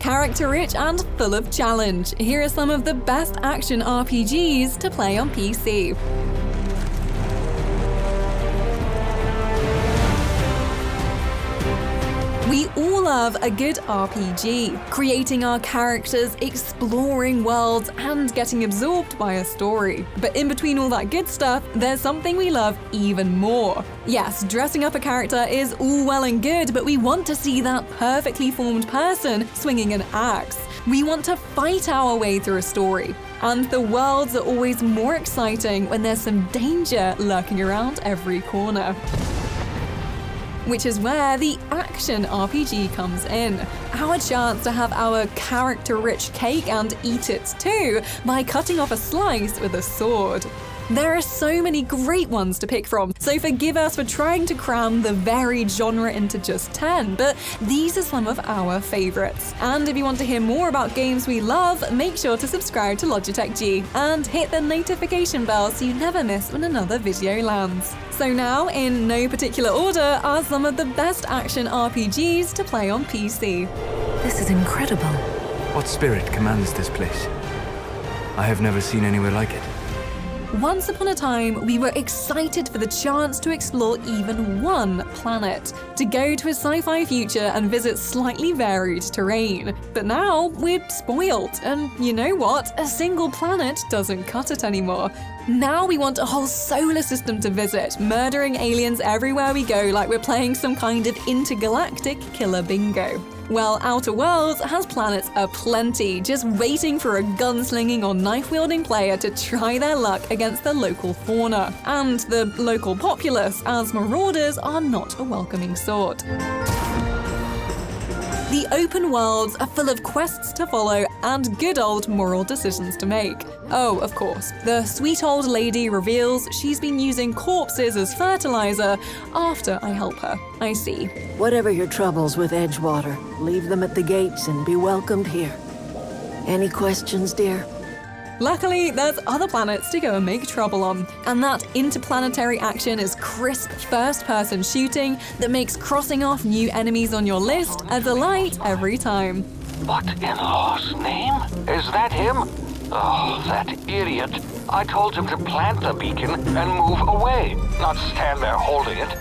Character-rich and full of challenge, here are some of the best action RPGs to play on PC. We all love a good RPG, creating our characters, exploring worlds, and getting absorbed by a story. But in between all that good stuff, there's something we love even more. Yes, dressing up a character is all well and good, but we want to see that perfectly formed person swinging an axe. We want to fight our way through a story. And the worlds are always more exciting when there's some danger lurking around every corner. Which is where the action RPG comes in. Our chance to have our character-rich cake and eat it too by cutting off a slice with a sword. There are so many great ones to pick from, so forgive us for trying to cram the varied genre into just 10, but these are some of our favorites. And if you want to hear more about games we love, make sure to subscribe to Logitech G and hit the notification bell so you never miss when another video lands. So now, in no particular order, are some of the best action RPGs to play on PC. This is incredible. What spirit commands this place? I have never seen anywhere like it. Once upon a time, we were excited for the chance to explore even one planet, to go to a sci-fi future and visit slightly varied terrain. But now, we're spoiled, and you know what? A single planet doesn't cut it anymore. Now we want a whole solar system to visit, murdering aliens everywhere we go like we're playing some kind of intergalactic killer bingo. Well, Outer Worlds has planets aplenty, just waiting for a gunslinging or knife-wielding player to try their luck against the local fauna. And the local populace, as marauders are not a welcoming sort. The open worlds are full of quests to follow and good old moral decisions to make. Oh, of course, the sweet old lady reveals she's been using corpses as fertilizer after I help her. I see. Whatever your troubles with Edgewater, leave them at the gates and be welcomed here. Any questions, dear? Luckily, there's other planets to go and make trouble on, and that interplanetary action is crisp first-person shooting that makes crossing off new enemies on your list a delight every time. What in law's name? Is that him? Oh, that idiot. I told him to plant the beacon and move away, not stand there holding it.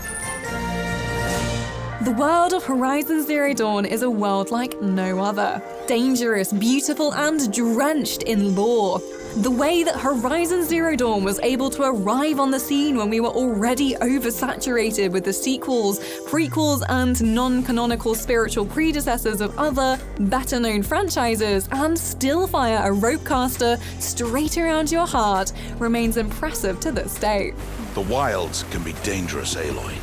The world of Horizon Zero Dawn is a world like no other. Dangerous, beautiful, and drenched in lore. The way that Horizon Zero Dawn was able to arrive on the scene when we were already oversaturated with the sequels, prequels, and non-canonical spiritual predecessors of other, better-known franchises, and still fire a ropecaster straight around your heart remains impressive to this day. The wilds can be dangerous, Aloy.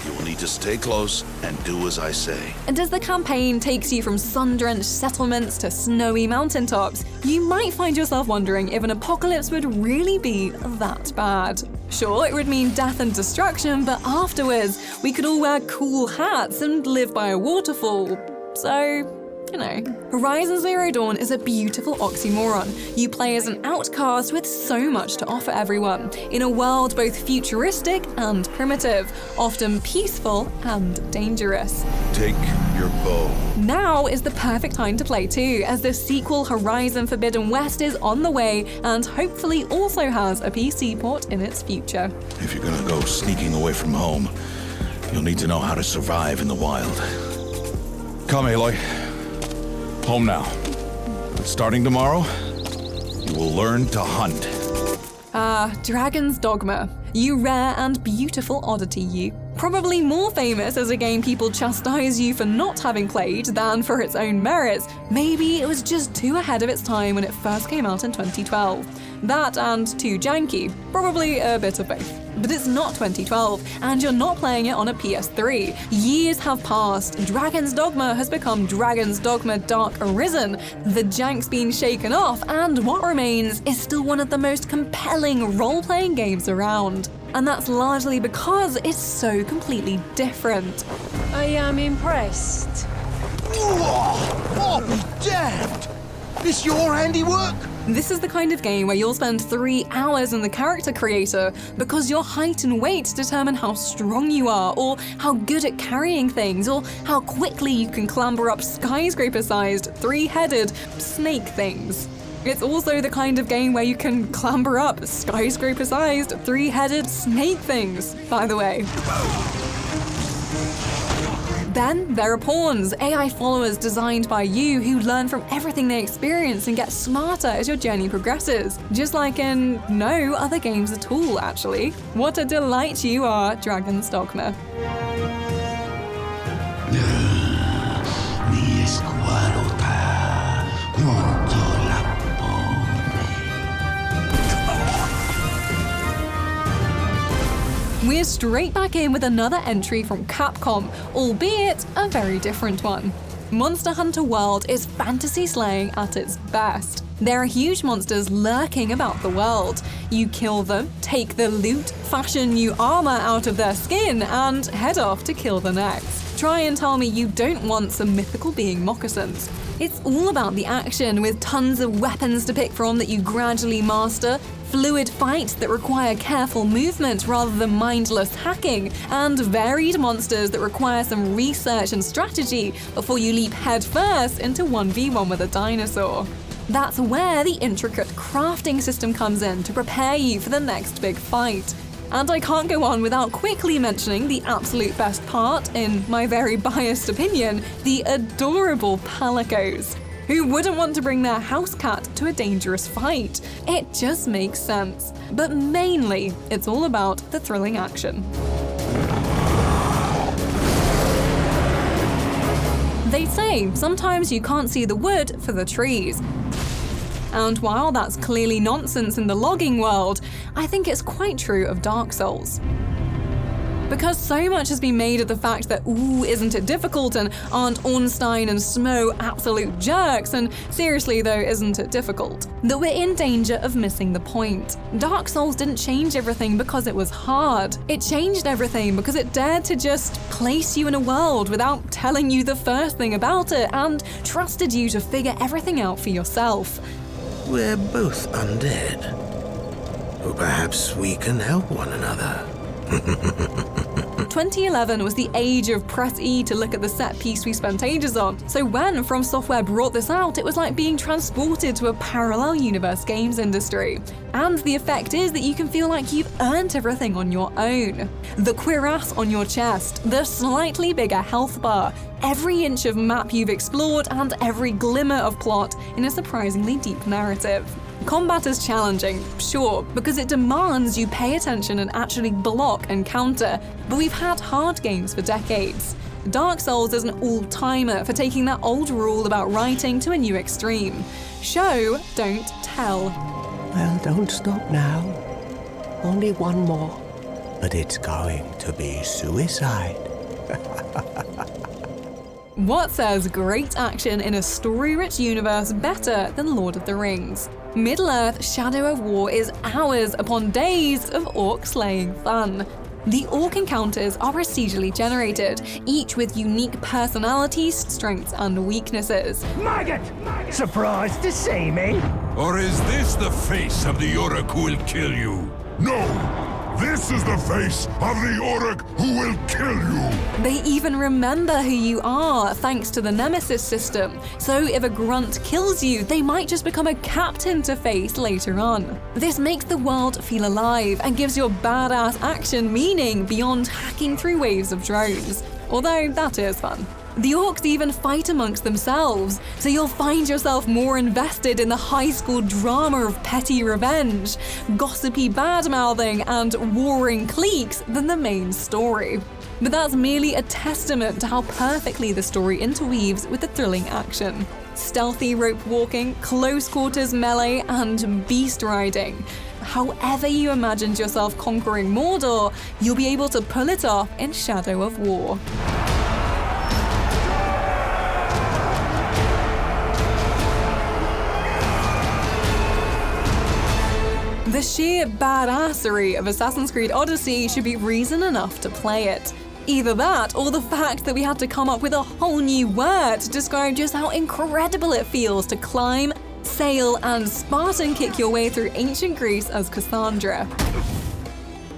You will need to stay close and do as I say. And as the campaign takes you from sun-drenched settlements to snowy mountaintops, you might find yourself wondering if an apocalypse would really be that bad. Sure, it would mean death and destruction, but afterwards, we could all wear cool hats and live by a waterfall. So, you know. Horizon Zero Dawn is a beautiful oxymoron. You play as an outcast with so much to offer everyone, in a world both futuristic and primitive, often peaceful and dangerous. Take your bow. Now is the perfect time to play too, as the sequel Horizon Forbidden West is on the way and hopefully also has a PC port in its future. If you're gonna go sneaking away from home, you'll need to know how to survive in the wild. Come, Aloy. Home now. Starting tomorrow, you will learn to hunt. Dragon's Dogma. You rare and beautiful oddity, you. Probably more famous as a game people chastise you for not having played than for its own merits. Maybe it was just too ahead of its time when it first came out in 2012. That and too janky. Probably a bit of both. But it's not 2012, and you're not playing it on a PS3. Years have passed, Dragon's Dogma has become Dragon's Dogma Dark Arisen, the jank's been shaken off, and what remains is still one of the most compelling role-playing games around. And that's largely because it's so completely different. I am impressed. Oh, be damned! This your handiwork? This is the kind of game where you'll spend 3 hours in the character creator because your height and weight determine how strong you are, or how good at carrying things, or how quickly you can clamber up skyscraper-sized, 3-headed snake things. It's also the kind of game where you can clamber up skyscraper-sized, 3-headed snake things, by the way. Then there are pawns, AI followers designed by you who learn from everything they experience and get smarter as your journey progresses. Just like in no other games at all, actually. What a delight you are, Dragon's Dogma. We're straight back in with another entry from Capcom, albeit a very different one. Monster Hunter World is fantasy slaying at its best. There are huge monsters lurking about the world. You kill them, take the loot, fashion new armor out of their skin, and head off to kill the next. Try and tell me you don't want some mythical being moccasins. It's all about the action, with tons of weapons to pick from that you gradually master, fluid fights that require careful movement rather than mindless hacking, and varied monsters that require some research and strategy before you leap headfirst into 1v1 with a dinosaur. That's where the intricate crafting system comes in to prepare you for the next big fight. And I can't go on without quickly mentioning the absolute best part, in my very biased opinion, the adorable palicos. Who wouldn't want to bring their house cat to a dangerous fight? It just makes sense. But mainly, it's all about the thrilling action. They say sometimes you can't see the wood for the trees. And while that's clearly nonsense in the logging world, I think it's quite true of Dark Souls. Because so much has been made of the fact that, ooh, isn't it difficult, and aren't Ornstein and Smo absolute jerks, and seriously though, isn't it difficult, that we're in danger of missing the point. Dark Souls didn't change everything because it was hard. It changed everything because it dared to just place you in a world without telling you the first thing about it, and trusted you to figure everything out for yourself. We're both undead. Or perhaps we can help one another. 2011 was the age of press E to look at the set piece we spent ages on, so when From Software brought this out, it was like being transported to a parallel universe games industry. And the effect is that you can feel like you've earned everything on your own. The cuirass on your chest, the slightly bigger health bar, every inch of map you've explored, and every glimmer of plot in a surprisingly deep narrative. Combat is challenging, sure, because it demands you pay attention and actually block and counter, but we've had hard games for decades. Dark Souls is an all-timer for taking that old rule about writing to a new extreme. Show, don't tell. Well, don't stop now. Only one more. But it's going to be suicide. What says great action in a story-rich universe better than Lord of the Rings? Middle-earth Shadow of War is hours upon days of orc-slaying fun. The orc encounters are procedurally generated, each with unique personalities, strengths, and weaknesses. Maggot! Surprised to see me? Or is this the face of the Uruk who will kill you? No! This is the face of the Uruk who will kill you! They even remember who you are, thanks to the Nemesis system. So if a grunt kills you, they might just become a captain to face later on. This makes the world feel alive and gives your badass action meaning beyond hacking through waves of drones. Although that is fun. The orcs even fight amongst themselves, so you'll find yourself more invested in the high school drama of petty revenge, gossipy bad-mouthing, and warring cliques than the main story. But that's merely a testament to how perfectly the story interweaves with the thrilling action. Stealthy rope walking, close quarters melee, and beast riding. However you imagined yourself conquering Mordor, you'll be able to pull it off in Shadow of War. The sheer badassery of Assassin's Creed Odyssey should be reason enough to play it. Either that, or the fact that we had to come up with a whole new word to describe just how incredible it feels to climb, sail, and Spartan kick your way through ancient Greece as Cassandra.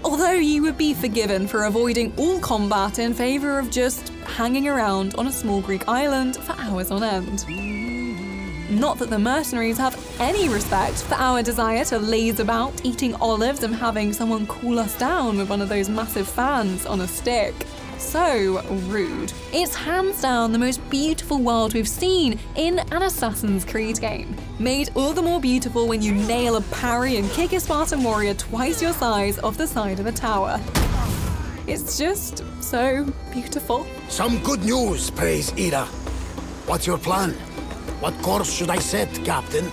Although you would be forgiven for avoiding all combat in favor of just hanging around on a small Greek island for hours on end. Not that the mercenaries have any respect for our desire to laze about eating olives and having someone cool us down with one of those massive fans on a stick. So rude. It's hands down the most beautiful world we've seen in an Assassin's Creed game. Made all the more beautiful when you nail a parry and kick a Spartan warrior twice your size off the side of a tower. It's just so beautiful. Some good news, Praise Ida. What's your plan? What course should I set, Captain?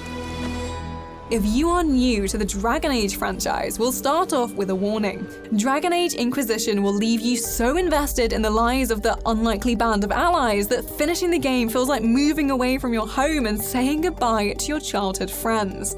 If you are new to the Dragon Age franchise, we'll start off with a warning. Dragon Age Inquisition will leave you so invested in the lives of the unlikely band of allies that finishing the game feels like moving away from your home and saying goodbye to your childhood friends.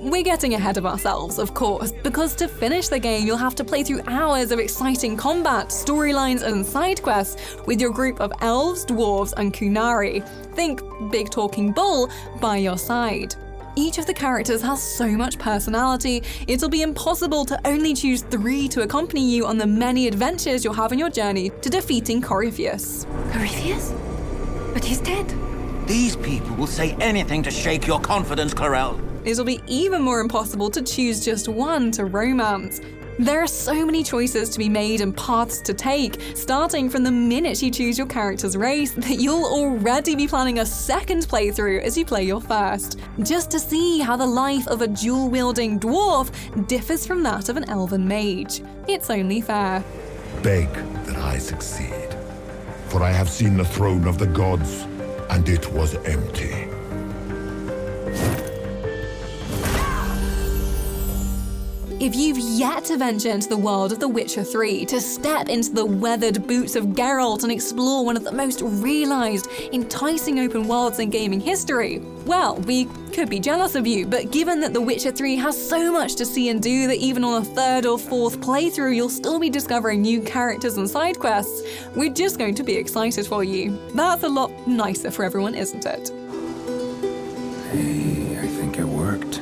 We're getting ahead of ourselves, of course, because to finish the game you'll have to play through hours of exciting combat, storylines and side quests with your group of elves, dwarves and Kunari. Think big talking bull by your side. Each of the characters has so much personality, it'll be impossible to only choose 3 to accompany you on the many adventures you'll have on your journey to defeating Corypheus. Corypheus? But he's dead. These people will say anything to shake your confidence, Clarel. It'll be even more impossible to choose just one to romance. There are so many choices to be made and paths to take, starting from the minute you choose your character's race, that you'll already be planning a second playthrough as you play your first, just to see how the life of a dual-wielding dwarf differs from that of an elven mage. It's only fair. Beg that I succeed, for I have seen the throne of the gods, and it was empty. If you've yet to venture into the world of The Witcher 3, to step into the weathered boots of Geralt and explore one of the most realised, enticing open worlds in gaming history, well, we could be jealous of you, but given that The Witcher 3 has so much to see and do that even on a 3rd or 4th playthrough you'll still be discovering new characters and side quests, we're just going to be excited for you. That's a lot nicer for everyone, isn't it? Hey, I think it worked.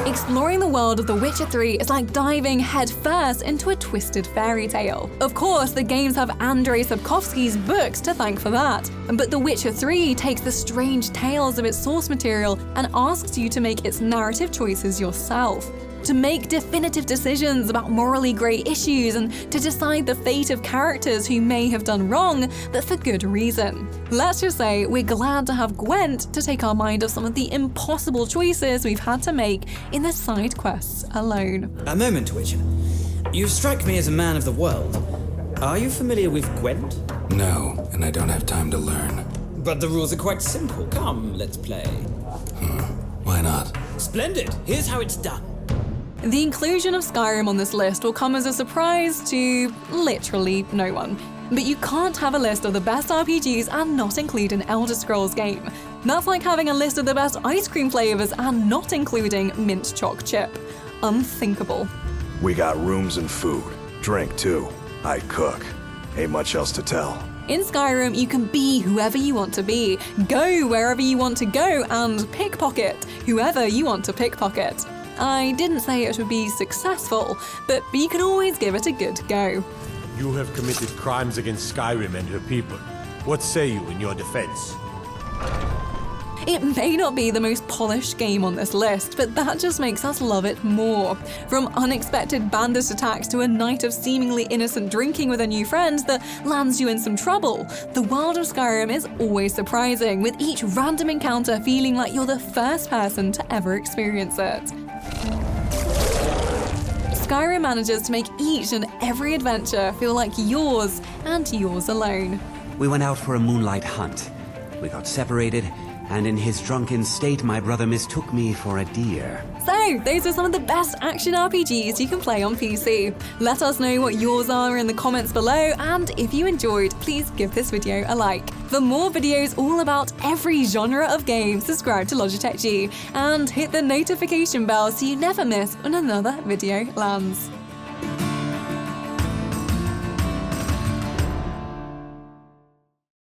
Exploring the world of The Witcher 3 is like diving headfirst into a twisted fairy tale. Of course, the games have Andrzej Sapkowski's books to thank for that, but The Witcher 3 takes the strange tales of its source material and asks you to make its narrative choices yourself. To make definitive decisions about morally grey issues and to decide the fate of characters who may have done wrong, but for good reason. Let's just say we're glad to have Gwent to take our mind off some of the impossible choices we've had to make in the side quests alone. A moment, Witcher. You strike me as a man of the world. Are you familiar with Gwent? No, and I don't have time to learn. But the rules are quite simple. Come, let's play. Why not? Splendid! Here's how it's done. The inclusion of Skyrim on this list will come as a surprise to literally no one. But you can't have a list of the best RPGs and not include an Elder Scrolls game. That's like having a list of the best ice cream flavors and not including mint choc chip. Unthinkable. We got rooms and food. Drink, too. I cook. Ain't much else to tell. In Skyrim, you can be whoever you want to be, go wherever you want to go, and pickpocket whoever you want to pickpocket. I didn't say it would be successful, but you can always give it a good go. You have committed crimes against Skyrim and her people. What say you in your defense? It may not be the most polished game on this list, but that just makes us love it more. From unexpected bandit attacks to a night of seemingly innocent drinking with a new friend that lands you in some trouble, the world of Skyrim is always surprising, with each random encounter feeling like you're the first person to ever experience it. Skyrim manages to make each and every adventure feel like yours and yours alone. We went out for a moonlight hunt. We got separated, and in his drunken state, my brother mistook me for a deer. So, those are some of the best action RPGs you can play on PC. Let us know what yours are in the comments below, and if you enjoyed, please give this video a like. For more videos all about every genre of game, subscribe to Logitech G, and hit the notification bell so you never miss when another video lands.